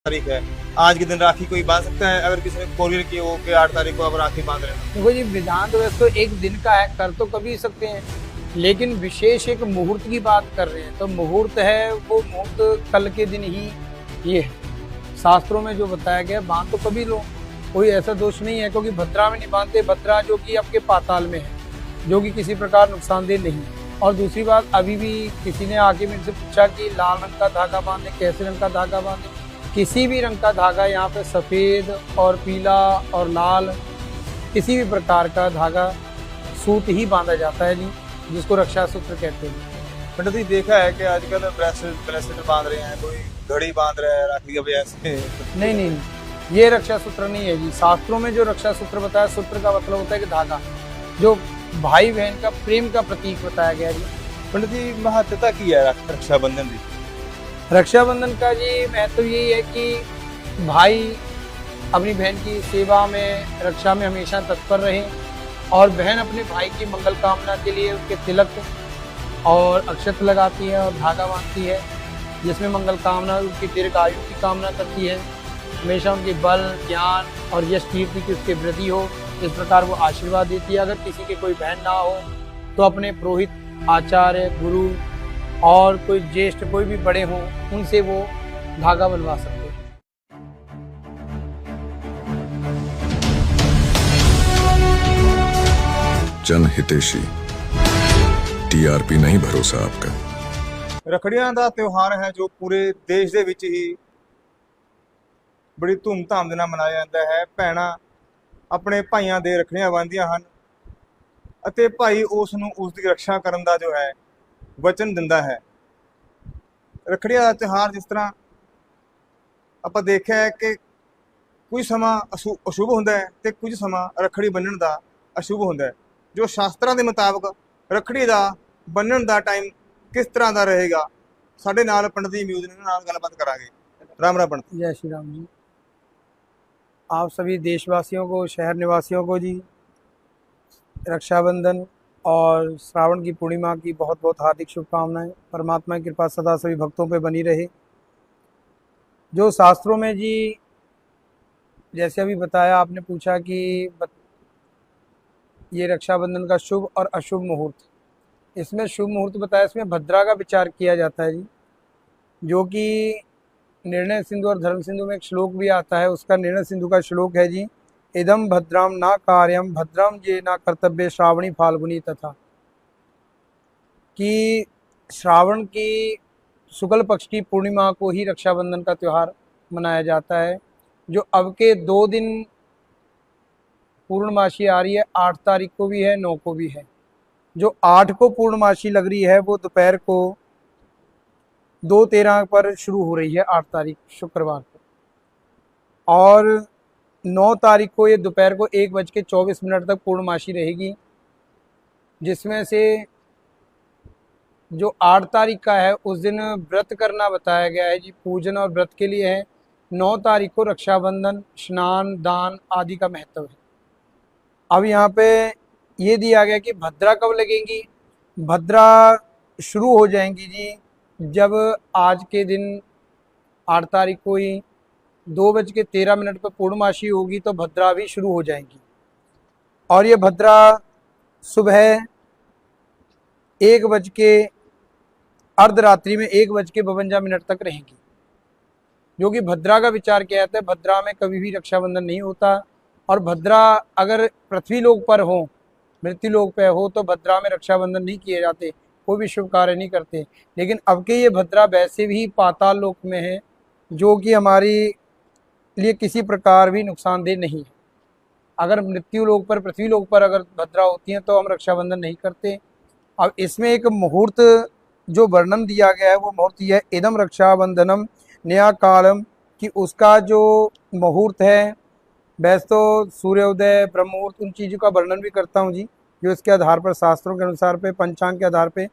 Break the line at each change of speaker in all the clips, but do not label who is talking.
तारीख है, आज के दिन राखी कोई बांध सकता है अगर किसी ने कोरियर की हो कि 8 तारीख को अब राखी बांध रहे हैं?
देखो जी, विधान तो वैसे तो एक दिन का है, कर तो कभी सकते हैं, लेकिन विशेष एक मुहूर्त की बात कर रहे हैं तो मुहूर्त है, वो मुहूर्त कल के दिन ही ये है। शास्त्रों में जो बताया गया, बांध तो कभी लो, कोई ऐसा दोष नहीं है, क्योंकि भद्रा में नहीं बांधते। भद्रा जो कि आपके पाताल में है, जो कि किसी प्रकार नुकसानदेह नहीं है। और दूसरी बात, अभी भी किसी ने आके मेरे से पूछा कि लाल रंग का धागा बांधे, कैसे रंग का धागा बांधे। किसी भी रंग का धागा, यहाँ पे सफ़ेद और पीला और लाल, किसी भी प्रकार का धागा सूत ही बांधा जाता है जी, जिसको रक्षा सूत्र कहते हैं।
पंडित जी, देखा है कि आजकल ब्रेसलेट बांध रहे हैं, कोई घड़ी बांध रहा है राखी की वजह से।
नहीं नहीं नहीं, ये रक्षा सूत्र नहीं है जी। शास्त्रों में जो रक्षा सूत्र बताया, सूत्र का मतलब होता है कि धागा, जो भाई बहन का प्रेम का प्रतीक बताया गया जी।
पंडित जी, महत्वता की है रक्षाबंधन की?
रक्षाबंधन का जी महत्व यही है कि भाई अपनी बहन की सेवा में, रक्षा में हमेशा तत्पर रहे, और बहन अपने भाई की मंगल कामना के लिए उनके तिलक और अक्षत लगाती है और धागा बांधती है, जिसमें मंगल कामना, उनकी दीर्घ आयु की कामना करती है, हमेशा उनके बल, ज्ञान और यश कीर्ति की उसकी वृद्धि हो, इस प्रकार वो आशीर्वाद देती है। अगर किसी के कोई बहन ना हो तो अपने पुरोहित, आचार्य, गुरु और कोई ज्येष्ठ, कोई भी बड़े हों, उनसे वो धागा बनवा सकते हैं।
जन हितेशी, टीआरपी नहीं भरोसा आपका।
रखड़ियां ਦਾ ਤਿਉਹਾਰ ਹੈ ਜੋ ਪੂਰੇ ਦੇਸ਼ ਦੇ ਵਿੱਚ ਹੀ ਬੜੀ ਧੂਮਧਾਮ ਦੇ ਨਾਲ ਮਨਾਇਆ ਜਾਂਦਾ ਹੈ। ਭੈਣਾਂ ਆਪਣੇ ਭਾਈਆਂ ਦੇ ਰੱਖੜੀਆਂ ਬੰਨ੍ਹਦੀਆਂ ਹਨ ਅਤੇ ਭਾਈ ਉਸ ਨੂੰ ਉਸ ਦੀ ਰੱਖਿਆ ਕਰਨ ਦਾ ਜੋ ਹੈ ਵਚਨ ਦਿੰਦਾ ਹੈ। ਰੱਖੜੀਆਂ ਦਾ ਤਿਉਹਾਰ ਜਿਸ ਤਰ੍ਹਾਂ ਆਪਾਂ ਦੇਖਿਆ ਹੈ ਕਿ ਕੁਝ ਸਮਾਂ ਅਸ਼ੁਭ ਹੁੰਦਾ ਹੈ ਤੇ ਕੁਝ ਸਮਾਂ ਰੱਖੜੀ ਬੰਨ੍ਹਣ ਦਾ ਅਸ਼ੁਭ ਹੁੰਦਾ ਹੈ। ਜੋ ਸ਼ਾਸਤਰਾਂ ਦੇ ਮੁਤਾਬਕ ਰੱਖੜੀ ਦਾ ਬੰਨ੍ਹਣ ਦਾ ਟਾਈਮ किस तरह का रहेगा, साढ़े नाल पंडित जी मौजूद ने, नाल गलबात करांगे। राम राम पंडित।
जय श्री राम जी। आप सभी देशवासियों को, शहर निवासियों को जी रक्षाबंधन और श्रावण की पूर्णिमा की बहुत बहुत हार्दिक शुभकामनाएं। परमात्मा की कृपा सदा सभी भक्तों पे बनी रहे। जो शास्त्रों में जी, जैसे अभी बताया, आपने पूछा कि ये रक्षाबंधन का शुभ और अशुभ मुहूर्त, इसमें शुभ मुहूर्त बताया, इसमें भद्रा का विचार किया जाता है जी, जो कि निर्णय सिंधु और धर्म सिंधु में एक श्लोक भी आता है। उसका निर्णय सिंधु का श्लोक है जी, इदम भद्राम ना कार्यम भद्रम ये ना कर्तव्य श्रावणी फाल्गुनी तथा, कि श्रावण की शुक्ल पक्ष की पूर्णिमा को ही रक्षाबंधन का त्यौहार मनाया जाता है, जो अब के 2 दिन पूर्णमासी आ रही है। 8 तारीख को भी है, 9 को भी है। जो 8 को पूर्णमासी लग रही है वो दोपहर को 2:13 पर शुरू हो रही है, 8 तारीख शुक्रवार को, और 9 तारीख को ये दोपहर को 1:24 तक पूर्णमासी रहेगी, जिसमें से जो 8 तारीख का है उस दिन व्रत करना बताया गया है जी, पूजन और व्रत के लिए है। 9 तारीख को रक्षाबंधन, स्नान, दान आदि का महत्व है। अब यहाँ पे ये दिया गया कि भद्रा कब लगेंगी। भद्रा शुरू हो जाएंगी जी जब आज के दिन 8 तारीख को ही 2:13 पर पूर्णमासी होगी, तो भद्रा भी शुरू हो जाएंगी। और ये भद्रा सुबह 1 अर्धरात्रि में 1:52 तक रहेंगी, जो कि भद्रा का विचार किया जाता है। भद्रा में कभी भी रक्षाबंधन नहीं होता, और भद्रा अगर पृथ्वी लोक पर हो, मृत्यु लोक पे हो, तो भद्रा में रक्षाबंधन नहीं किए जाते, कोई भी शुभ कार्य नहीं करते। लेकिन अब के ये भद्रा वैसे भी पाताल लोक में है, जो कि हमारे लिए किसी प्रकार भी नुकसानदेह नहीं है। अगर मृत्यु लोक पर, पृथ्वी लोक पर अगर भद्रा होती हैं तो हम रक्षाबंधन नहीं करते। अब इसमें एक मुहूर्त जो वर्णन दिया गया है, वो मुहूर्त यह है, इदम रक्षाबंधनम नया कालम, कि उसका जो मुहूर्त है, वैसे तो सूर्योदय, ब्रह्म मुहूर्त, उन चीज़ों का वर्णन भी करता हूँ जी, जो इसके आधार पर, शास्त्रों के अनुसार पे, पंचांग के आधार पे,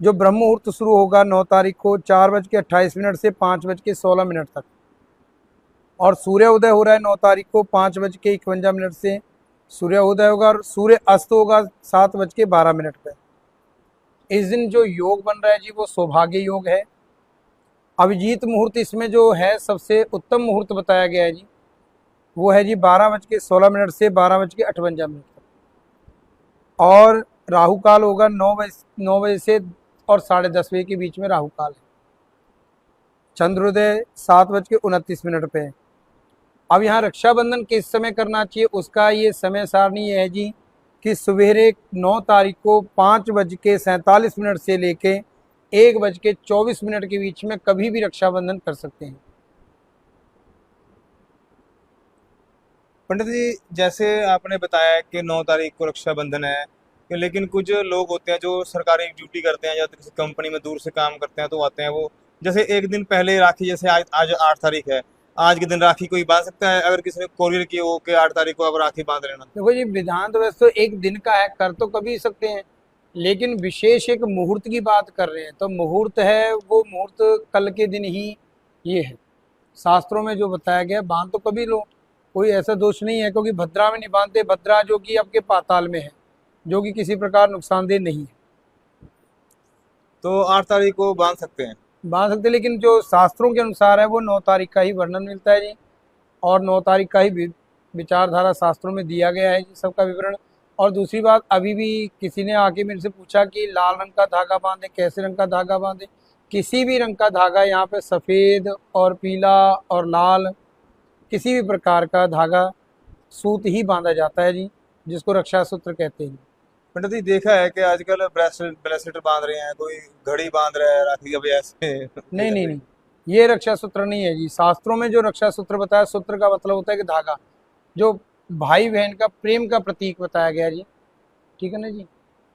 जो ब्रह्म मुहूर्त शुरू होगा 9 तारीख को 4:28 से 5:16 तक, और सूर्योदय हो रहा है 9 तारीख को 5:51 से सूर्योदय होगा, और सूर्य अस्त होगा 7:12 पर। इस दिन जो योग बन रहा है जी, वो सौभाग्य योग है। अभिजीत मुहूर्त इसमें जो है सबसे उत्तम मुहूर्त बताया गया है जी, वो है जी 12:16 से 12:58 तक। और राहु काल होगा 9 बजे से और 10:30 के बीच में राहु काल है। चंद्रोदय 7:29 पे है। अब यहाँ रक्षाबंधन किस समय करना चाहिए उसका ये समय सारणी है जी कि सवेरे 9 तारीख को 5:47 से लेके 1:24 के बीच में कभी भी रक्षाबंधन कर सकते हैं।
पंडित जी, जैसे आपने बताया कि 9 तारीख को रक्षाबंधन है, लेकिन कुछ लोग होते हैं जो सरकारी ड्यूटी करते हैं या किसी कंपनी में दूर से काम करते हैं, तो आते हैं वो जैसे एक दिन पहले राखी, जैसे आज 8 तारीख है, आज के दिन राखी कोई बांध सकता है अगर किसी ने कोरियर की हो कि 8 तारीख को अब राखी बांध लेना?
देखो जी, विधान तो वैसे तो एक दिन का है, कर तो कभी सकते हैं, लेकिन विशेष एक मुहूर्त की बात कर रहे हैं तो मुहूर्त है वो मुहूर्त कल के दिन ही ये है। शास्त्रों में जो बताया गया बांध तो कभी लो, कोई ऐसा दोष नहीं है, क्योंकि भद्रा में नहीं बांधते। भद्रा जो कि आपके पाताल में है, जो कि किसी प्रकार नुकसानदेह नहीं है,
तो 8 तारीख को बांध सकते हैं।
बांध सकते, लेकिन जो शास्त्रों के अनुसार है वो 9 तारीख का ही वर्णन मिलता है जी, और 9 तारीख का ही विचारधारा शास्त्रों में दिया गया है जी, सबका विवरण। और दूसरी बात, अभी भी किसी ने आके मेरे से पूछा कि लाल रंग का धागा बांधे, कैसे रंग का धागा बांधे? किसी भी रंग का धागा, यहाँ पे सफ़ेद और पीला और लाल, किसी भी प्रकार का धागा सूत ही बांधा जाता है जी, जिसको रक्षा सूत्र कहते हैं।
पंडित जी, देखा है कि आजकल ब्रेसलेट बांध रहे हैं, कोई घड़ी बांध रहा है राखी की वजह से।
नहीं नहीं नहीं, ये रक्षा सूत्र नहीं है जी। शास्त्रों में जो रक्षा सूत्र बताया, सूत्र का मतलब होता है कि धागा, जो भाई बहन का प्रेम का प्रतीक बताया गया जी, ठीक है ना जी।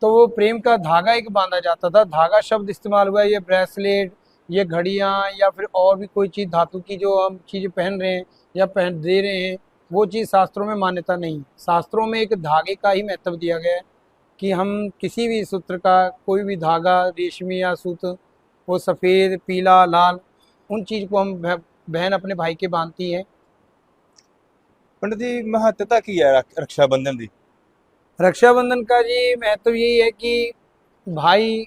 तो वो प्रेम का धागा एक बांधा जाता था, धागा शब्द इस्तेमाल हुआ है। ये ब्रेसलेट, ये घड़ियाँ या फिर और भी कोई चीज़ धातु की जो हम चीज़ें पहन रहे हैं या पहन दे रहे हैं, वो चीज़ शास्त्रों में मान्यता नहीं है। शास्त्रों में एक धागे का ही महत्व दिया गया है कि हम किसी भी सूत्र का कोई भी धागा, रेशमी या सूत, वो सफ़ेद, पीला, लाल, उन चीज़ को हम बहन अपने भाई के बांधती है।
पंडित जी, महत्ता की है रक्षाबंधन की?
रक्षाबंधन का जी महत्व यही है कि भाई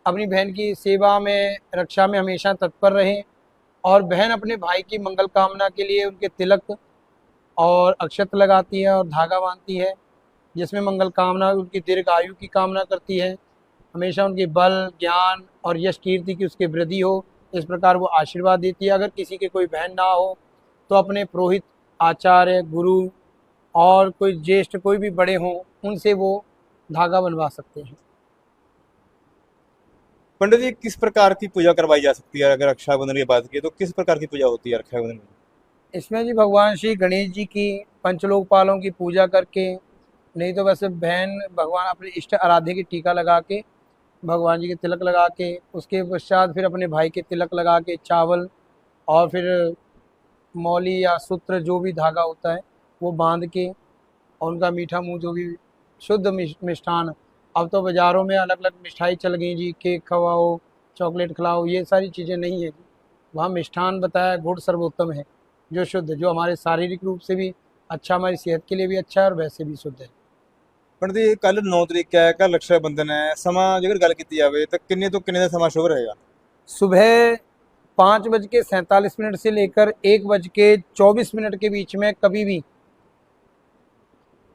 अपनी बहन की सेवा में, रक्षा में हमेशा तत्पर रहे, और बहन अपने भाई की मंगल कामना के लिए उनके तिलक और अक्षत लगाती है और धागा बांधती है, जिसमें मंगल कामना, उनकी दीर्घ आयु की कामना करती है, हमेशा उनके बल, ज्ञान और यश कीर्ति की उसकी वृद्धि हो, इस प्रकार वो आशीर्वाद देती है। अगर किसी के कोई बहन ना हो तो अपने पुरोहित, आचार्य, गुरु और कोई ज्येष्ठ, कोई भी बड़े हों, उनसे वो धागा बनवा सकते हैं।
पंडित जी, किस प्रकार की पूजा करवाई जा सकती है? अगर रक्षाबंधन की बात की तो किस प्रकार की पूजा होती है रक्षाबंधन में?
इसमें जी भगवान श्री गणेश जी की, पंचलोकपालों की पूजा करके, नहीं तो वैसे बहन भगवान अपने इष्ट आराध्य की टीका लगा के, भगवान जी के तिलक लगा के, उसके पश्चात फिर अपने भाई के तिलक लगा के, चावल और फिर मौली या सूत्र, जो भी धागा होता है वो बांध के, और उनका मीठा मुँह, जो भी शुद्ध मिष्ठान, अब तो बाज़ारों में अलग अलग मिठाई चल गई जी, केक खवाओ, चॉकलेट खिलाओ, ये सारी चीज़ें नहीं है जी। वहाँ मिष्ठान बताया, गुड़ सर्वोत्तम है, जो शुद्ध, जो हमारे शारीरिक रूप से भी अच्छा, हमारी सेहत के लिए भी अच्छा है और वैसे भी शुद्ध है।
पंडित जी, कल 9 तारीख है, कल रक्षाबंधन है, समा जेकर गल की जाए तो किन्ने का समा शुभ रहेगा?
सुबह 5:47 से लेकर 1:24 के बीच में कभी भी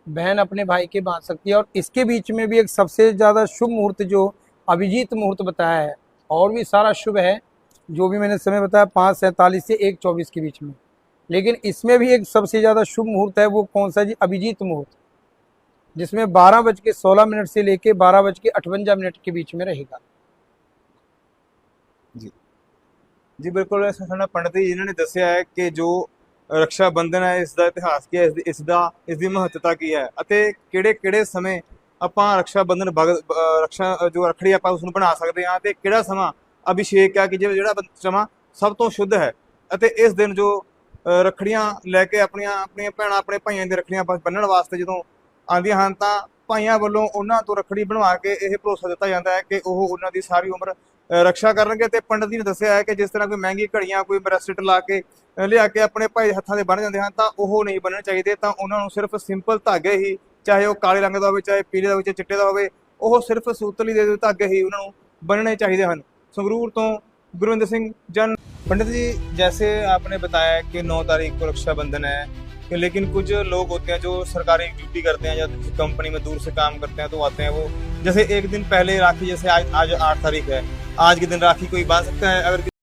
बहन अपने भाई के बांध सकती है। और इसके बीच में भी एक सबसे ज़्यादा शुभ मुहूर्त जो अभिजीत मुहूर्त बताया है, और भी सारा शुभ है जो भी मैंने समय बताया 5:47 से 1:24 के बीच में, लेकिन इसमें भी एक सबसे ज़्यादा शुभ मुहूर्त है। वो कौन सा जी? अभिजीत मुहूर्त, जिसमें 12:16 से लेके 12:58 के बीच में रहेगा।
जी जी, बिल्कुल साडा पंडित जी इन्होंने दसिया है कि जो रक्षाबंधन है इसका इतिहास की है, इसकी महत्ता की है, किहड़े समय ਆਪਾਂ रक्षाबंधन रक्षा जो रखड़ी ਆਪਾਂ ਉਸ ਨੂੰ ਬਣਾ ਸਕਦੇ ਹਾਂ ਤੇ ਕਿਹੜਾ ਸਮਾਂ ਅਭਿਸ਼ੇਕ ਹੈ ਕਿ ਜਿਹੜਾ ਸਮਾਂ ਸਭ ਤੋਂ ਸ਼ੁੱਧ ਹੈ। ਅਤੇ ਇਸ ਦਿਨ ਜੋ ਰੱਖੜੀਆਂ ਲੈ ਕੇ ਆਪਣੀਆਂ ਭੈਣਾਂ ਆਪਣੇ ਭਾਈਆਂ ਦੀ ਰੱਖੜੀਆਂ ਬੰਨ੍ਹਣ ਵਾਸਤੇ ਜਦੋਂ ਆਉਂਦੀਆਂ ਹਨ ਤਾਂ ਭਾਈਆਂ ਵੱਲੋਂ ਉਹਨਾਂ ਤੋਂ ਰੱਖੜੀ ਬਣਵਾ ਕੇ ਇਹ ਭਰੋਸਾ ਦਿੱਤਾ ਜਾਂਦਾ ਹੈ ਕਿ ਉਹ ਉਹਨਾਂ ਦੀ ਸਾਰੀ ਉਮਰ रक्षा करनगे। ते पंडित जी ने दस्सिया है कि जिस तरह कोई महंगी घड़ियां, कोई ब्रेसलेट ला के लिया के अपने भाई हत्थां दे बन जाते हैं तो वो नहीं बनने चाहिए। तो उन्होंने सिर्फ सिंपल धागे ही, चाहे वो काले रंग का हो, चाहे पीले का हो, चाहे चिट्टे का हो, वो सिर्फ सूतली दे धागे ही उन्होंने बनने चाहिए हैं। संगरूर तो गुरविंदर सिंह जन। पंडित जी, जैसे आपने बताया कि 9 तारीख को रक्षाबंधन है, लेकिन कुछ लोग होते हैं जो सरकारी ड्यूटी करते हैं या किसी कंपनी में दूर से काम करते हैं, तो आते हैं वो जैसे एक दिन पहले राखी, जैसे आज 8 तारीख है, आज के दिन राखी कोई बांध सकता है? अगर